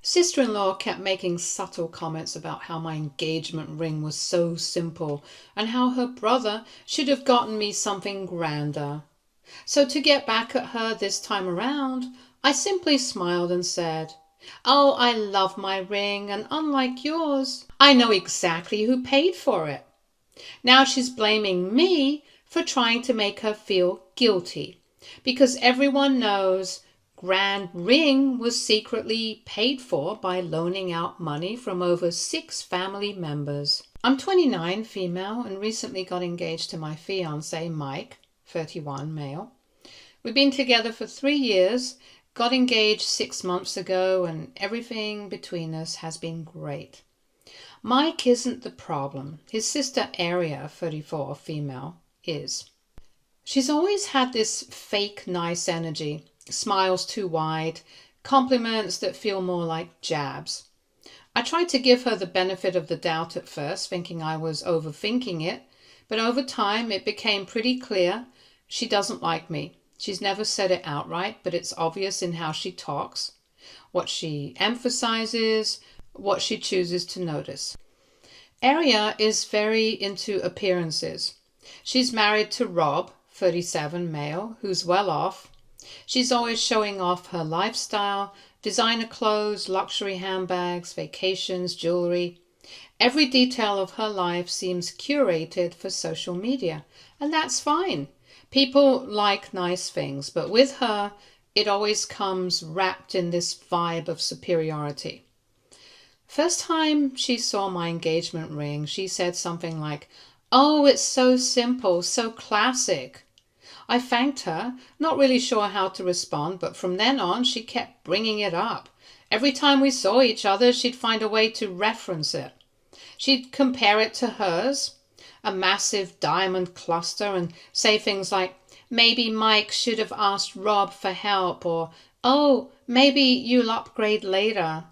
Sister-in-law kept making subtle comments about how my engagement ring was so simple and how her brother should have gotten me something grander. So to get back at her this time around, I simply smiled and said, "Oh, I love my ring, and unlike yours, I know exactly who paid for it." Now she's blaming me for trying to make her feel guilty because everyone knows Grand Ring was secretly paid for by loaning out money from over 6 family members. I'm 29, female, and recently got engaged to my fiancé, Mike, 31, male. We've been together for 3 years, got engaged 6 months ago, and everything between us has been great. Mike isn't the problem. His sister, Aria, 34, female, is. She's always had this fake nice energy. Smiles too wide, compliments that feel more like jabs. I tried to give her the benefit of the doubt at first, thinking I was overthinking it, but over time it became pretty clear she doesn't like me. She's never said it outright, but it's obvious in how she talks, what she emphasizes, what she chooses to notice. Aria is very into appearances. She's married to Rob, 37, male, who's well off. She's always showing off her lifestyle, designer clothes, luxury handbags, vacations, jewelry. Every detail of her life seems curated for social media, and that's fine. People like nice things, but with her, it always comes wrapped in this vibe of superiority. First time she saw my engagement ring, she said something like, "Oh, it's so simple, so classic." I thanked her, not really sure how to respond, but from then on she kept bringing it up. Every time we saw each other, she'd find a way to reference it. She'd compare it to hers, a massive diamond cluster, and say things like, "Maybe Mike should have asked Rob for help," or, "Oh, maybe you'll upgrade later."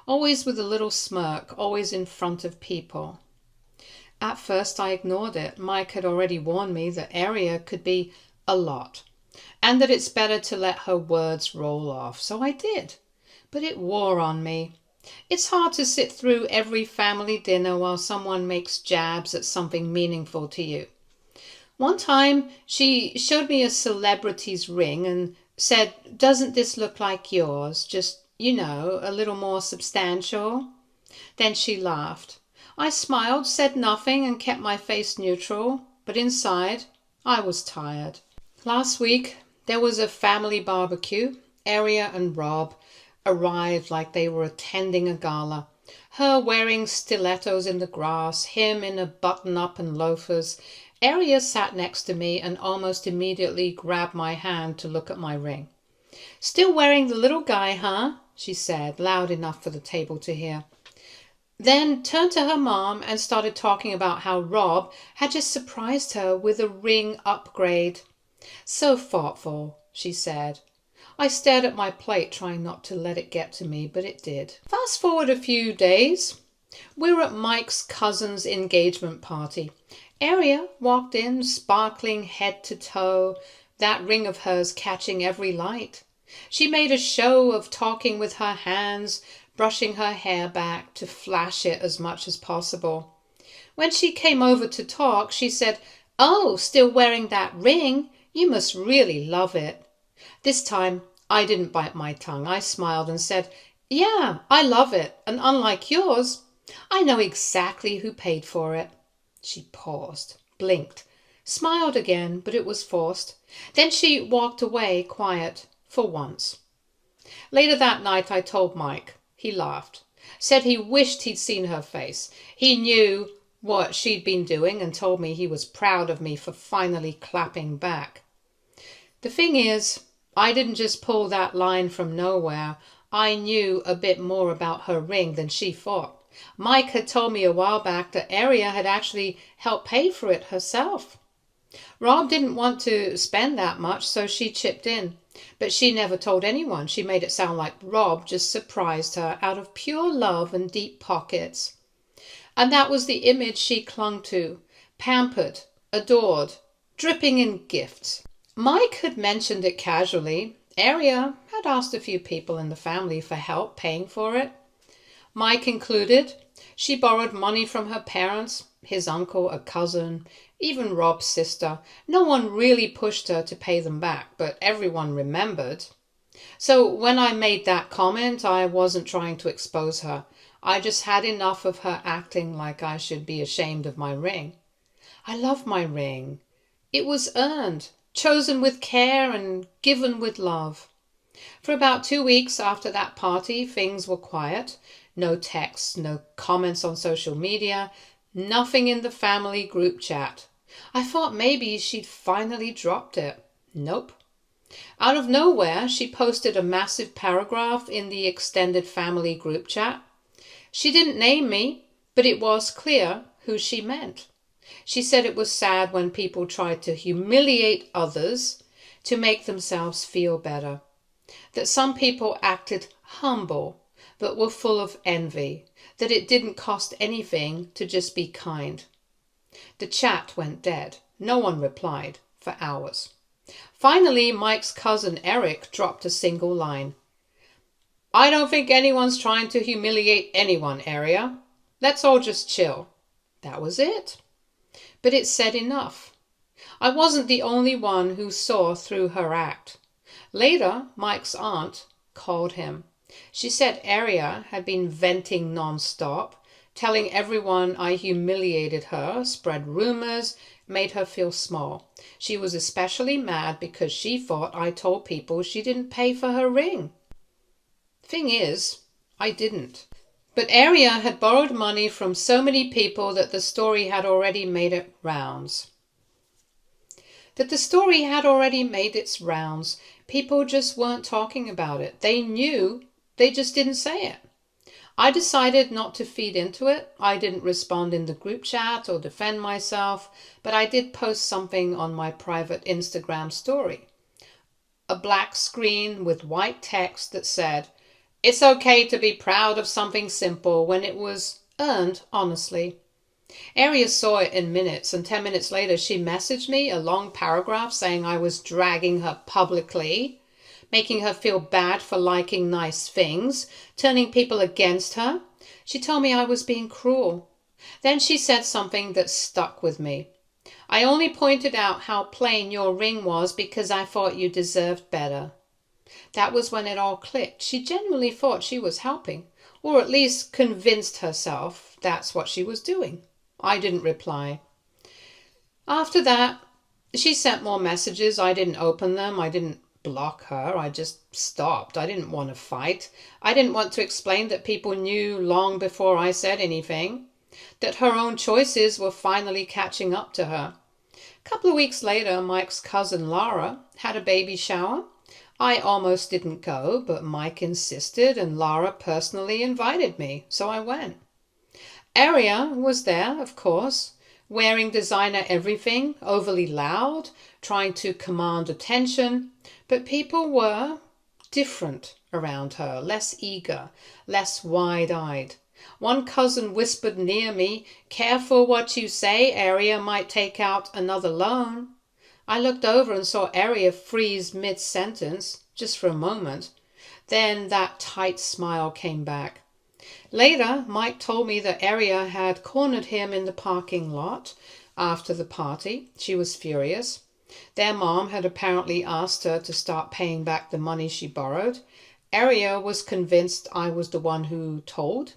Always with a little smirk, always in front of people. At first I ignored it. Mike had already warned me that Aria could be a lot, and that it's better to let her words roll off. So I did, but it wore on me. It's hard to sit through every family dinner while someone makes jabs at something meaningful to you. One time she showed me a celebrity's ring and said, "Doesn't this look like yours? Just, a little more substantial." Then she laughed. I smiled, said nothing, and kept my face neutral, but inside I was tired. Last week there was a family barbecue. Aria and Rob arrived like they were attending a gala. Her wearing stilettos in the grass, him in a button-up and loafers. Aria sat next to me and almost immediately grabbed my hand to look at my ring. "Still wearing the little guy, huh?" she said, loud enough for the table to hear. Then turned to her mom and started talking about how Rob had just surprised her with a ring upgrade. "So thoughtful," she said. I stared at my plate, trying not to let it get to me, but it did. Fast forward a few days. We're at Mike's cousin's engagement party. Aria walked in, sparkling head to toe, that ring of hers catching every light. She made a show of talking with her hands, brushing her hair back to flash it as much as possible. When she came over to talk, she said, "Oh, still wearing that ring? You must really love it." This time, I didn't bite my tongue. I smiled and said, "Yeah, I love it, and unlike yours, I know exactly who paid for it." She paused, blinked, smiled again, but it was forced. Then she walked away, quiet, for once. Later that night, I told Mike. He laughed, said he wished he'd seen her face. He knew what she'd been doing and told me he was proud of me for finally clapping back. The thing is, I didn't just pull that line from nowhere. I knew a bit more about her ring than she thought. Mike had told me a while back that Aria had actually helped pay for it herself. Rob didn't want to spend that much, so she chipped in. But she never told anyone. She made it sound like Rob just surprised her out of pure love and deep pockets. And that was the image she clung to, pampered, adored, dripping in gifts. Mike had mentioned it casually. Aria had had asked a few people in the family for help paying for it. Mike included. She borrowed money from her parents, his uncle, a cousin, even Rob's sister. No one really pushed her to pay them back, but everyone remembered. So when I made that comment, I wasn't trying to expose her. I just had enough of her acting like I should be ashamed of my ring. I love my ring. It was earned, chosen with care and given with love. For about 2 weeks after that party, things were quiet. No texts, no comments on social media, nothing in the family group chat. I thought maybe she'd finally dropped it. Nope. Out of nowhere, she posted a massive paragraph in the extended family group chat. She didn't name me, but it was clear who she meant. She said it was sad when people tried to humiliate others to make themselves feel better. That some people acted humble but were full of envy. That it didn't cost anything to just be kind. The chat went dead. No one replied for hours. Finally, Mike's cousin Eric dropped a single line. "I don't think anyone's trying to humiliate anyone, Aria. Let's all just chill." That was it. But it said enough. I wasn't the only one who saw through her act. Later, Mike's aunt called him. She said Aria had been venting non-stop, telling everyone I humiliated her, spread rumors, made her feel small. She was especially mad because she thought I told people she didn't pay for her ring. Thing is, I didn't. But Aria had borrowed money from so many people that the story had already made its rounds. People just weren't talking about it. They knew, they just didn't say it. I decided not to feed into it. I didn't respond in the group chat or defend myself, but I did post something on my private Instagram story. A black screen with white text that said, "It's okay to be proud of something simple when it was earned honestly." Aria saw it in minutes, and 10 minutes later she messaged me a long paragraph saying I was dragging her publicly, making her feel bad for liking nice things, turning people against her. She told me I was being cruel. Then she said something that stuck with me. "I only pointed out how plain your ring was because I thought you deserved better." That was when it all clicked. She genuinely thought she was helping, or at least convinced herself that's what she was doing. I didn't reply. After that, she sent more messages. I didn't open them. I didn't block her. I just stopped. I didn't want to fight. I didn't want to explain that people knew long before I said anything, that her own choices were finally catching up to her. A couple of weeks later, Mike's cousin Lara had a baby shower. I almost didn't go, but Mike insisted and Lara personally invited me, so I went. Aria was there, of course, wearing designer everything, overly loud, trying to command attention, but people were different around her, less eager, less wide-eyed. One cousin whispered near me, "Careful what you say, Aria might take out another loan." I looked over and saw Aria freeze mid-sentence, just for a moment. Then that tight smile came back. Later, Mike told me that Aria had cornered him in the parking lot after the party. She was furious. Their mom had apparently asked her to start paying back the money she borrowed. Aria was convinced I was the one who told,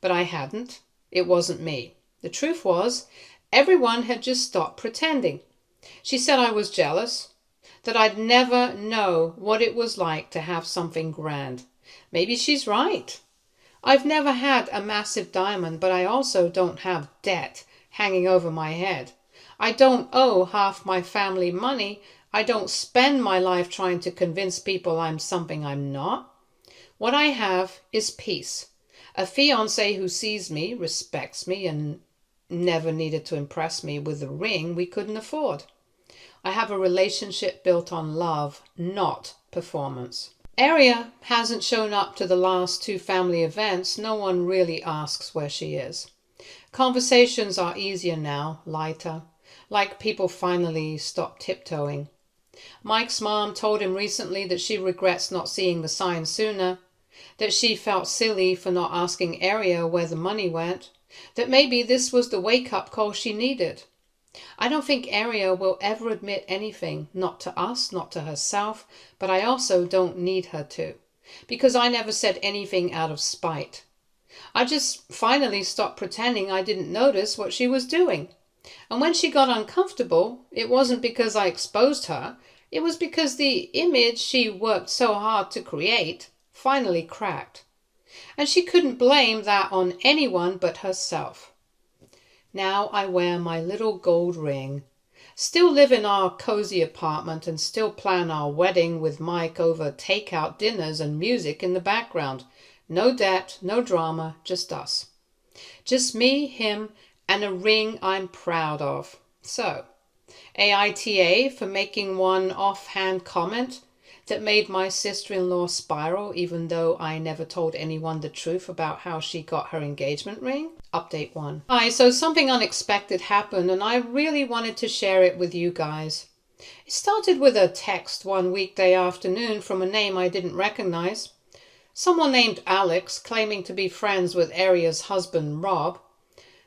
but I hadn't. It wasn't me. The truth was, everyone had just stopped pretending. She said I was jealous, that I'd never know what it was like to have something grand. Maybe she's right. I've never had a massive diamond, but I also don't have debt hanging over my head. I don't owe half my family money. I don't spend my life trying to convince people I'm something I'm not. What I have is peace. A fiancé who sees me, respects me, and never needed to impress me with a ring we couldn't afford. I have a relationship built on love, not performance. Aria hasn't shown up to the last 2 family events. No one really asks where she is. Conversations are easier now, lighter, like people finally stop tiptoeing. Mike's mom told him recently that she regrets not seeing the sign sooner, that she felt silly for not asking Aria where the money went, that maybe this was the wake-up call she needed. I don't think Aria will ever admit anything, not to us, not to herself, but I also don't need her to, because I never said anything out of spite. I just finally stopped pretending I didn't notice what she was doing. And when she got uncomfortable, it wasn't because I exposed her, it was because the image she worked so hard to create finally cracked. And she couldn't blame that on anyone but herself. Now I wear my little gold ring, still live in our cozy apartment, and still plan our wedding with Mike over takeout dinners and music in the background. No debt, no drama, just us. Just me, him, and a ring I'm proud of. So, AITA for making one offhand comment that made my sister-in-law spiral, even though I never told anyone the truth about how she got her engagement ring. Update 1. Hi, so something unexpected happened and I really wanted to share it with you guys. It started with a text one weekday afternoon from a name I didn't recognize. Someone named Alex, claiming to be friends with Aria's husband, Rob.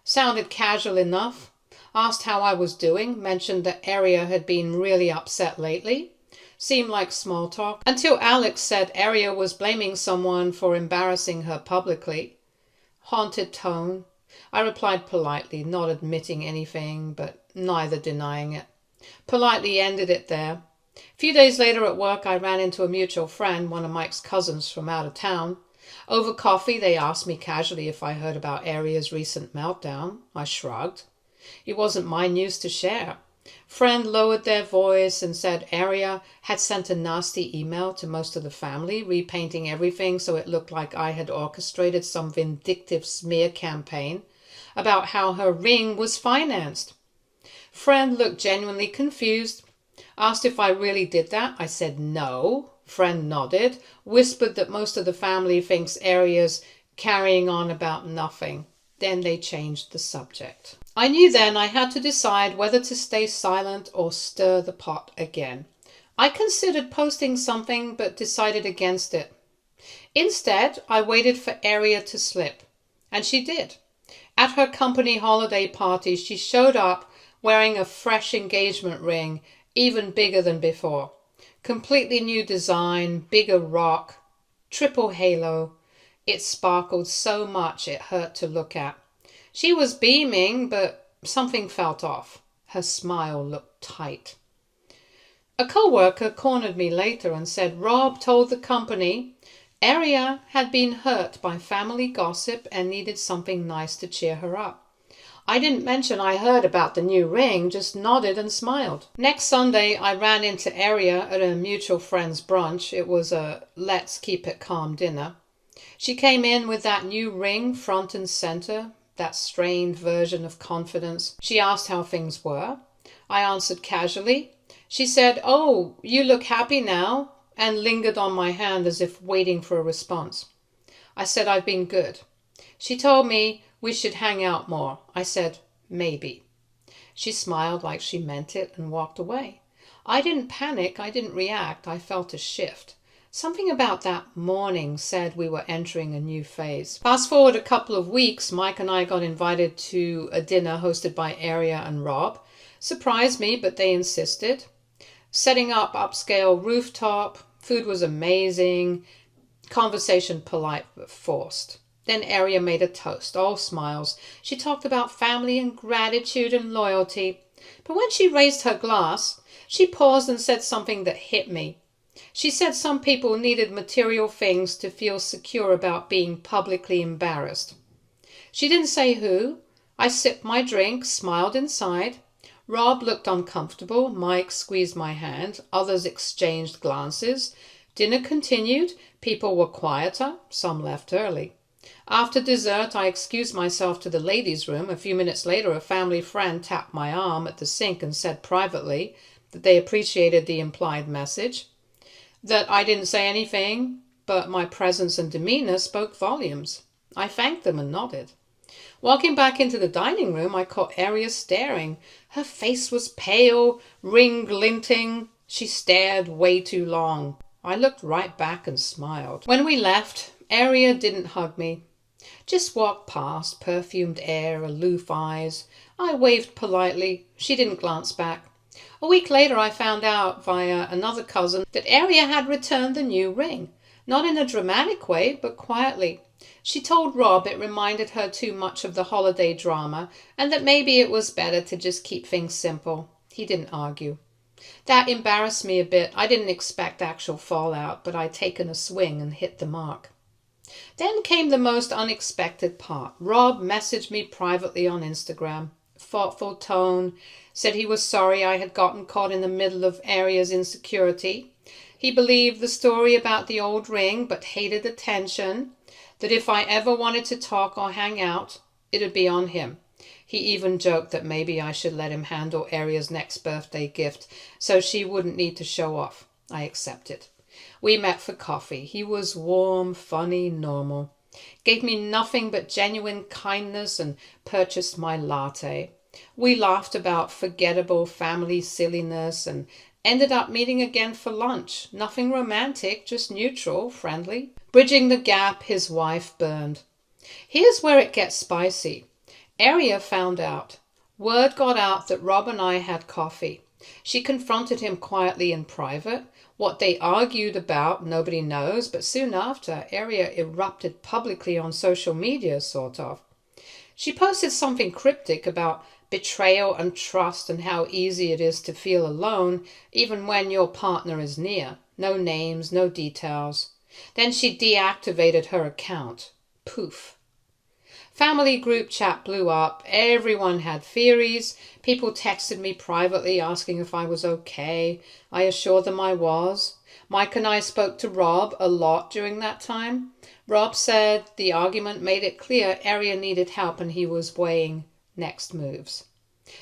Sounded casual enough. Asked how I was doing, mentioned that Aria had been really upset lately. Seemed like small talk, until Alex said Aria was blaming someone for embarrassing her publicly. Haunted tone. I replied politely, not admitting anything, but neither denying it. Politely ended it there. A few days later at work, I ran into a mutual friend, one of Mike's cousins from out of town. Over coffee, they asked me casually if I heard about Aria's recent meltdown. I shrugged. It wasn't my news to share. Friend lowered their voice and said Aria had sent a nasty email to most of the family, repainting everything so it looked like I had orchestrated some vindictive smear campaign about how her ring was financed. Friend looked genuinely confused. Asked if I really did that. I said no. Friend nodded, whispered that most of the family thinks Aria's carrying on about nothing. Then they changed the subject. I knew then I had to decide whether to stay silent or stir the pot again. I considered posting something but decided against it. Instead, I waited for Aria to slip. And she did. At her company holiday party, she showed up wearing a fresh engagement ring, even bigger than before. Completely new design, bigger rock, triple halo. It sparkled so much it hurt to look at. She was beaming, but something felt off. Her smile looked tight. A co-worker cornered me later and said Rob told the company Aria had been hurt by family gossip and needed something nice to cheer her up. I didn't mention I heard about the new ring, just nodded and smiled. Next Sunday, I ran into Aria at a mutual friend's brunch. It was a let's keep it calm dinner. She came in with that new ring front and center, that strained version of confidence. She asked how things were. I answered casually. She said, "Oh, you look happy now," and lingered on my hand as if waiting for a response. I said I've been good. She told me we should hang out more. I said, maybe. She smiled like she meant it and walked away. I didn't panic. I didn't react. I felt a shift. Something about that morning said we were entering a new phase. Fast forward a couple of weeks, Mike and I got invited to a dinner hosted by Aria and Rob. Surprised me, but they insisted. Setting up upscale rooftop. Food was amazing. Conversation polite but forced. Then Aria made a toast, all smiles. She talked about family and gratitude and loyalty. But when she raised her glass, she paused and said something that hit me. She said some people needed material things to feel secure about being publicly embarrassed. She didn't say who. I sipped my drink, smiled inside. Rob looked uncomfortable. Mike squeezed my hand. Others exchanged glances. Dinner continued. People were quieter. Some left early. After dessert, I excused myself to the ladies' room. A few minutes later, a family friend tapped my arm at the sink and said privately that they appreciated the implied message, that I didn't say anything, but my presence and demeanor spoke volumes. I thanked them and nodded. Walking back into the dining room, I caught Aria staring. Her face was pale, ring glinting. She stared way too long. I looked right back and smiled. When we left, Aria didn't hug me. Just walked past, perfumed air, aloof eyes. I waved politely. She didn't glance back. A week later I found out via another cousin that Aria had returned the new ring. Not in a dramatic way, but quietly. She told Rob it reminded her too much of the holiday drama and that maybe it was better to just keep things simple. He didn't argue. That embarrassed me a bit. I didn't expect actual fallout, but I'd taken a swing and hit the mark. Then came the most unexpected part. Rob messaged me privately on Instagram. Thoughtful tone, said he was sorry I had gotten caught in the middle of Aria's insecurity. He believed the story about the old ring, but hated attention. That if I ever wanted to talk or hang out, it'd be on him. He even joked that maybe I should let him handle Aria's next birthday gift so she wouldn't need to show off. I accepted. We met for coffee. He was warm, funny, normal. Gave me nothing but genuine kindness and purchased my latte. We laughed about forgettable family silliness and ended up meeting again for lunch. Nothing romantic, just neutral, friendly. Bridging the gap his wife burned. Here's where it gets spicy. Aria found out. Word got out that Rob and I had coffee. She confronted him quietly in private. What they argued about, nobody knows, but soon after, Aria erupted publicly on social media, sort of. She posted something cryptic about betrayal and trust and how easy it is to feel alone even when your partner is near. No names, no details. Then she deactivated her account. Poof. Family group chat blew up. Everyone had theories. People texted me privately asking if I was okay. I assured them I was. Mike and I spoke to Rob a lot during that time. Rob said the argument made it clear Aria needed help and he was weighing next moves.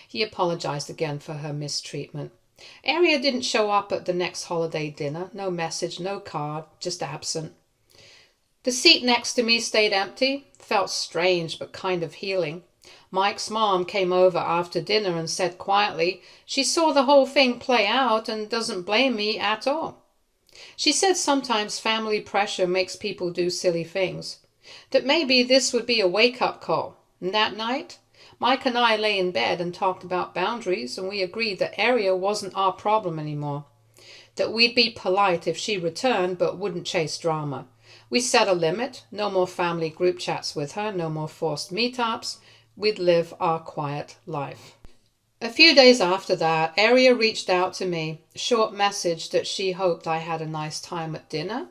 He apologized again for her mistreatment. Aria didn't show up at the next holiday dinner. No message, no card, just absent. The seat next to me stayed empty. Felt strange, but kind of healing. Mike's mom came over after dinner and said quietly she saw the whole thing play out and doesn't blame me at all. She said sometimes family pressure makes people do silly things. That maybe this would be a wake-up call. And that night, Mike and I lay in bed and talked about boundaries, and we agreed that Aria wasn't our problem anymore. That we'd be polite if she returned, but wouldn't chase drama. We set a limit. No more family group chats with her, no more forced meetups. We'd live our quiet life. A few days after that, Aria reached out to me, a short message that she hoped I had a nice time at dinner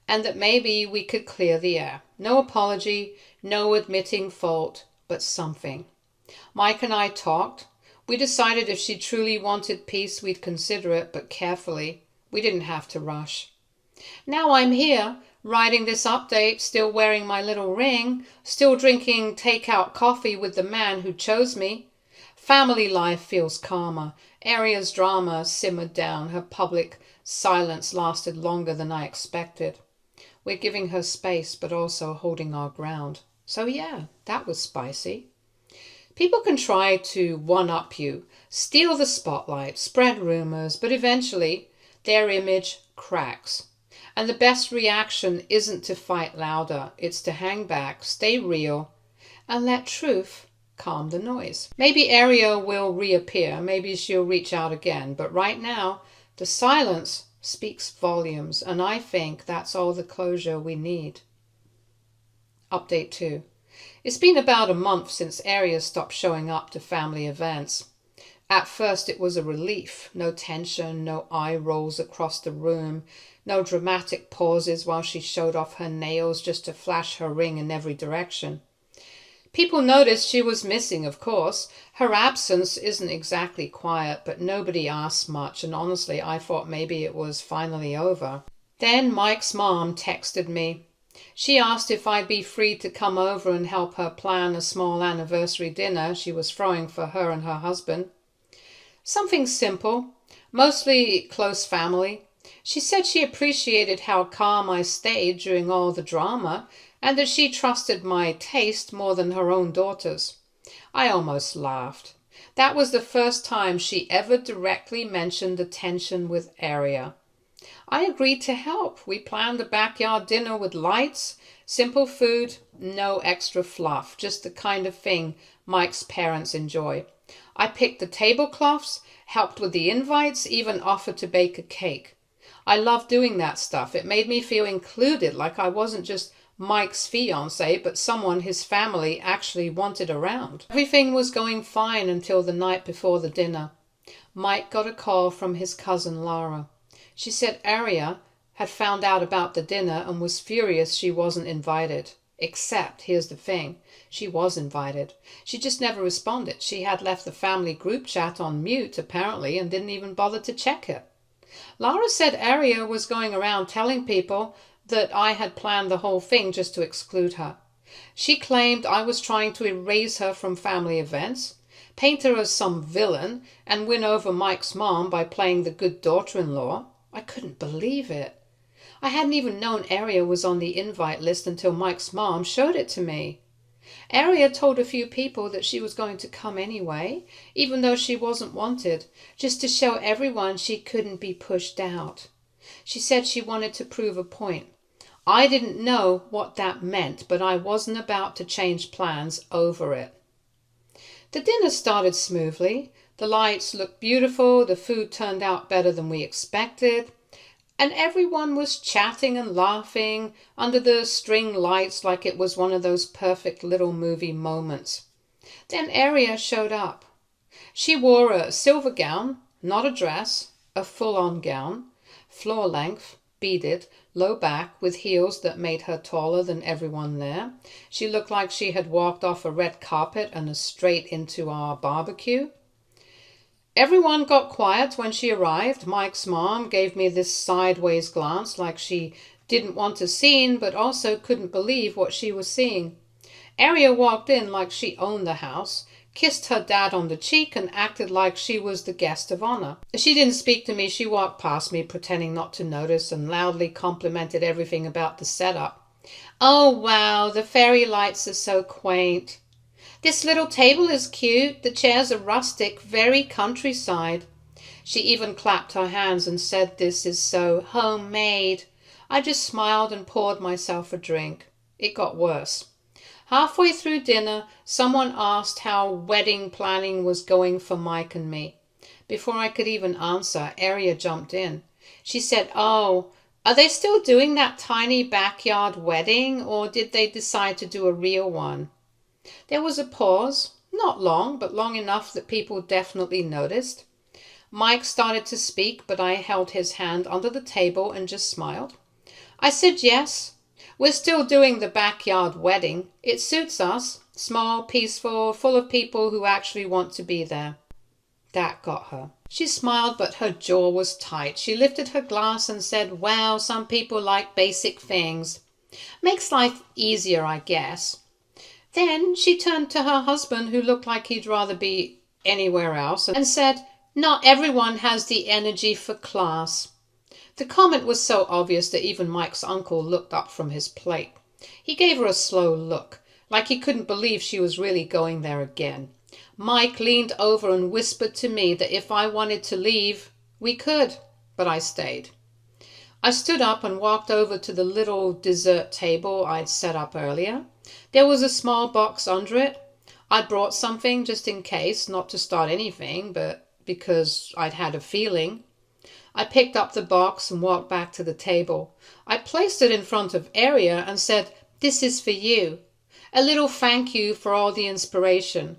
and that maybe we could clear the air. No apology, no admitting fault, but something. Mike and I talked. We decided if she truly wanted peace, we'd consider it, but carefully. We didn't have to rush. Now I'm here, writing this update, still wearing my little ring, still drinking takeout coffee with the man who chose me. Family life feels calmer. Aria's drama simmered down. Her public silence lasted longer than I expected. We're giving her space, but also holding our ground. So yeah, that was spicy. People can try to one-up you, steal the spotlight, spread rumors, but eventually their image cracks. And the best reaction isn't to fight louder, it's to hang back, stay real, and let truth calm the noise. Maybe Aria will reappear, maybe she'll reach out again, but right now, the silence speaks volumes, and I think that's all the closure we need. Update 2. It's been about a month since Aria stopped showing up to family events. At first it was a relief. No tension, no eye rolls across the room, no dramatic pauses while she showed off her nails just to flash her ring in every direction. People noticed she was missing, of course. Her absence isn't exactly quiet, but nobody asked much, and honestly I thought maybe it was finally over. Then Mike's mom texted me. She asked if I'd be free to come over and help her plan a small anniversary dinner she was throwing for her and her husband. Something simple, mostly close family. She said she appreciated how calm I stayed during all the drama and that she trusted my taste more than her own daughter's. I almost laughed. That was the first time she ever directly mentioned the tension with Aria. I agreed to help. We planned a backyard dinner with lights, simple food, no extra fluff, just the kind of thing Mike's parents enjoy. I picked the tablecloths, helped with the invites, even offered to bake a cake. I loved doing that stuff. It made me feel included, like I wasn't just Mike's fiancé, but someone his family actually wanted around. Everything was going fine until the night before the dinner. Mike got a call from his cousin Lara. She said Aria had found out about the dinner and was furious she wasn't invited. Except, here's the thing, she was invited. She just never responded. She had left the family group chat on mute, apparently, and didn't even bother to check it. Lara said Aria was going around telling people that I had planned the whole thing just to exclude her. She claimed I was trying to erase her from family events, paint her as some villain, and win over Mike's mom by playing the good daughter-in-law. I couldn't believe it. I hadn't even known Aria was on the invite list until Mike's mom showed it to me. Aria told a few people that she was going to come anyway, even though she wasn't wanted, just to show everyone she couldn't be pushed out. She said she wanted to prove a point. I didn't know what that meant, but I wasn't about to change plans over it. The dinner started smoothly. The lights looked beautiful, the food turned out better than we expected, and everyone was chatting and laughing under the string lights like it was one of those perfect little movie moments. Then Aria showed up. She wore a silver gown, not a dress, a full-on gown, floor length, beaded, low back, with heels that made her taller than everyone there. She looked like she had walked off a red carpet and straight into our barbecue. Everyone got quiet when she arrived. Mike's mom gave me this sideways glance like she didn't want a scene but also couldn't believe what she was seeing. Aria walked in like she owned the house, kissed her dad on the cheek and acted like she was the guest of honor. She didn't speak to me. She walked past me pretending not to notice and loudly complimented everything about the setup. "Oh wow, the fairy lights are so quaint. This little table is cute. The chairs are rustic, very countryside." She even clapped her hands and said this is so homemade. I just smiled and poured myself a drink. It got worse. Halfway through dinner, someone asked how wedding planning was going for Mike and me. Before I could even answer, Aria jumped in. She said, "Oh, are they still doing that tiny backyard wedding, or did they decide to do a real one?" There was a pause, not long, but long enough that people definitely noticed. Mike started to speak, but I held his hand under the table and just smiled. I said yes. We're still doing the backyard wedding. It suits us. Small, peaceful, full of people who actually want to be there. That got her. She smiled, but her jaw was tight. She lifted her glass and said, "Well, some people like basic things. Makes life easier, I guess." Then she turned to her husband, who looked like he'd rather be anywhere else, and said, "Not everyone has the energy for class." The comment was so obvious that even Mike's uncle looked up from his plate. He gave her a slow look, like he couldn't believe she was really going there again. Mike leaned over and whispered to me that if I wanted to leave, we could, but I stayed. I stood up and walked over to the little dessert table I'd set up earlier. There was a small box under it. I'd brought something just in case, not to start anything, but because I'd had a feeling. I picked up the box and walked back to the table. I placed it in front of Aria and said, "This is for you. A little thank you for all the inspiration."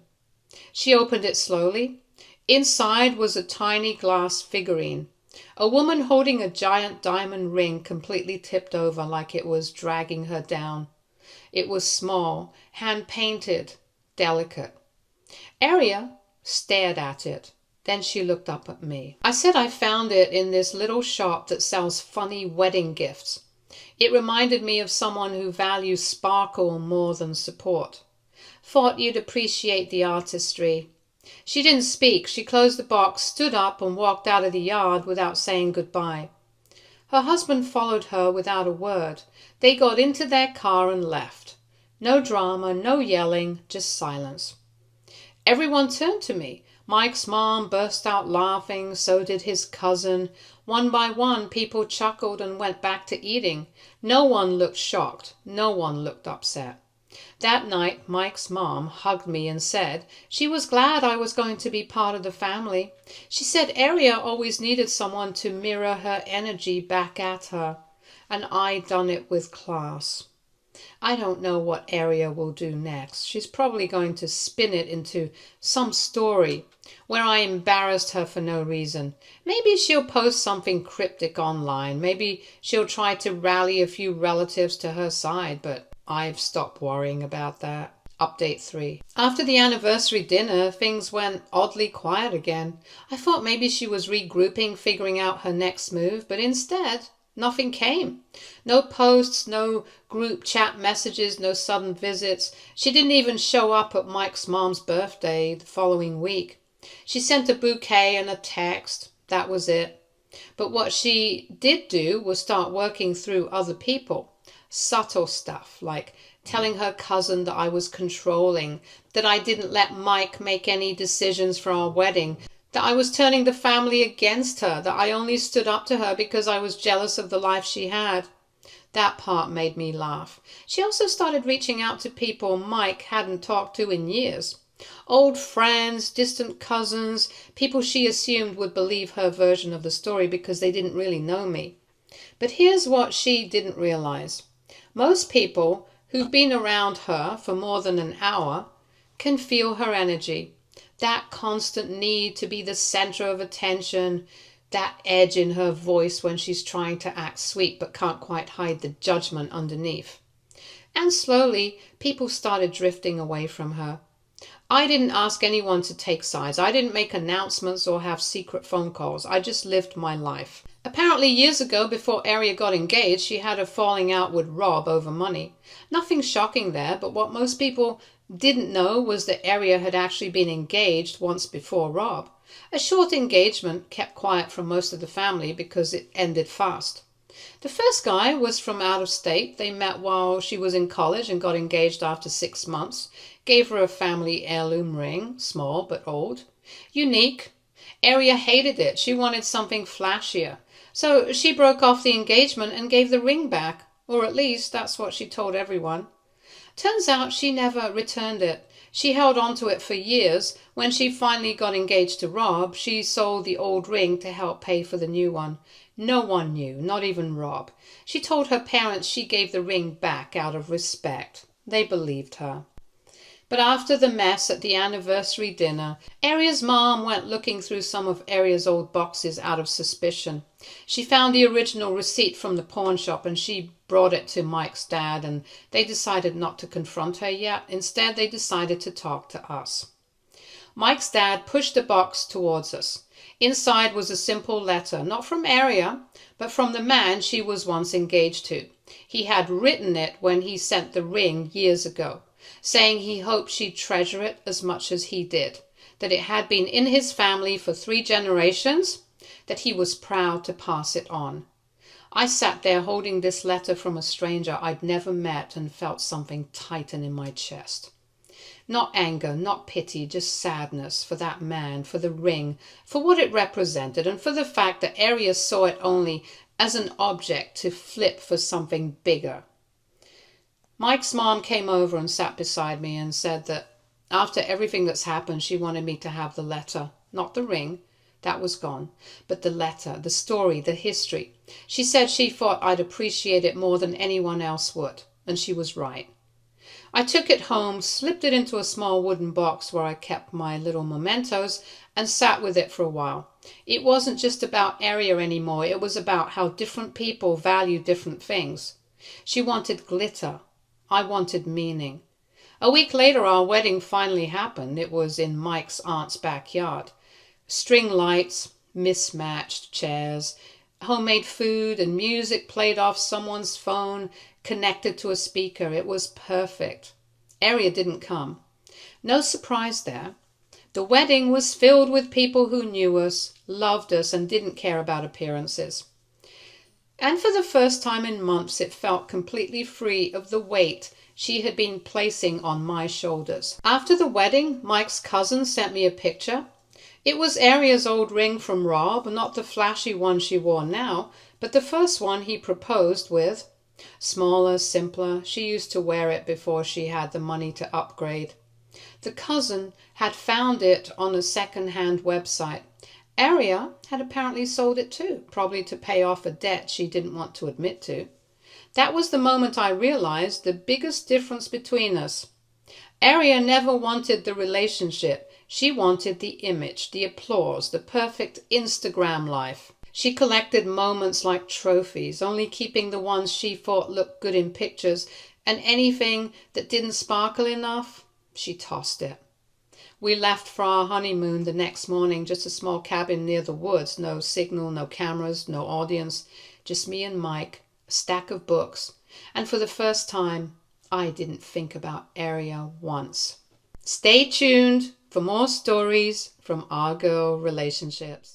She opened it slowly. Inside was a tiny glass figurine. A woman holding a giant diamond ring completely tipped over like it was dragging her down. It was small, hand-painted, delicate. Aria stared at it. Then she looked up at me. I said I found it in this little shop that sells funny wedding gifts. It reminded me of someone who values sparkle more than support. Thought you'd appreciate the artistry. She didn't speak. She closed the box, stood up, and walked out of the yard without saying goodbye. Her husband followed her without a word. They got into their car and left. No drama, no yelling, just silence. Everyone turned to me. Mike's mom burst out laughing, so did his cousin. One by one, people chuckled and went back to eating. No one looked shocked. No one looked upset. That night, Mike's mom hugged me and said she was glad I was going to be part of the family. She said Aria always needed someone to mirror her energy back at her, and I done it with class. I don't know what Aria will do next. She's probably going to spin it into some story where I embarrassed her for no reason. Maybe she'll post something cryptic online. Maybe she'll try to rally a few relatives to her side, but I've stopped worrying about that. Update 3. After the anniversary dinner, things went oddly quiet again. I thought maybe she was regrouping, figuring out her next move, but instead, nothing came. No posts, no group chat messages, no sudden visits. She didn't even show up at Mike's mom's birthday the following week. She sent a bouquet and a text. That was it. But what she did do was start working through other people. Subtle stuff, like telling her cousin that I was controlling, that I didn't let Mike make any decisions for our wedding, that I was turning the family against her, that I only stood up to her because I was jealous of the life she had. That part made me laugh. She also started reaching out to people Mike hadn't talked to in years. Old friends, distant cousins, people she assumed would believe her version of the story because they didn't really know me. But here's what she didn't realize. Most people who've been around her for more than an hour can feel her energy. That constant need to be the center of attention, that edge in her voice when she's trying to act sweet but can't quite hide the judgment underneath. And slowly, people started drifting away from her. I didn't ask anyone to take sides. I didn't make announcements or have secret phone calls. I just lived my life. Apparently years ago, before Aria got engaged, she had a falling out with Rob over money. Nothing shocking there, but what most people didn't know was that Aria had actually been engaged once before Rob. A short engagement kept quiet from most of the family because it ended fast. The first guy was from out of state. They met while she was in college and got engaged after 6 months. Gave her a family heirloom ring, small but old. Unique. Aria hated it. She wanted something flashier. So she broke off the engagement and gave the ring back, or at least that's what she told everyone. Turns out she never returned it. She held on to it for years. When she finally got engaged to Rob, she sold the old ring to help pay for the new one. No one knew, not even Rob. She told her parents she gave the ring back out of respect. They believed her. But after the mess at the anniversary dinner, Aria's mom went looking through some of Aria's old boxes out of suspicion. She found the original receipt from the pawn shop and she brought it to Mike's dad, and they decided not to confront her yet. Instead, they decided to talk to us. Mike's dad pushed the box towards us. Inside was a simple letter, not from Aria, but from the man she was once engaged to. He had written it when he sent the ring years ago, saying he hoped she'd treasure it as much as he did, that it had been in his family for 3 generations, that he was proud to pass it on. I sat there holding this letter from a stranger I'd never met and felt something tighten in my chest. Not anger, not pity, just sadness for that man, for the ring, for what it represented, and for the fact that Aria saw it only as an object to flip for something bigger. Mike's mom came over and sat beside me and said that after everything that's happened, she wanted me to have the letter, not the ring. That was gone. But the letter, the story, the history. She said she thought I'd appreciate it more than anyone else would. And she was right. I took it home, slipped it into a small wooden box where I kept my little mementos, and sat with it for a while. It wasn't just about Aria anymore. It was about how different people value different things. She wanted glitter. I wanted meaning. A week later, our wedding finally happened. It was in Mike's aunt's backyard. String lights, mismatched chairs, homemade food, and music played off someone's phone, connected to a speaker. It was perfect. Aria didn't come. No surprise there. The wedding was filled with people who knew us, loved us, and didn't care about appearances. And for the first time in months, it felt completely free of the weight she had been placing on my shoulders. After the wedding, Mike's cousin sent me a picture. It was Aria's old ring from Rob, not the flashy one she wore now, but the first one he proposed with. Smaller, simpler, she used to wear it before she had the money to upgrade. The cousin had found it on a second-hand website. Aria had apparently sold it too, probably to pay off a debt she didn't want to admit to. That was the moment I realized the biggest difference between us. Aria never wanted the relationship. She wanted the image, the applause, the perfect Instagram life. She collected moments like trophies, only keeping the ones she thought looked good in pictures, and anything that didn't sparkle enough, she tossed it. We left for our honeymoon the next morning, just a small cabin near the woods, no signal, no cameras, no audience, just me and Mike, a stack of books, and for the first time, I didn't think about Aria once. Stay tuned for more stories from our girl relationships.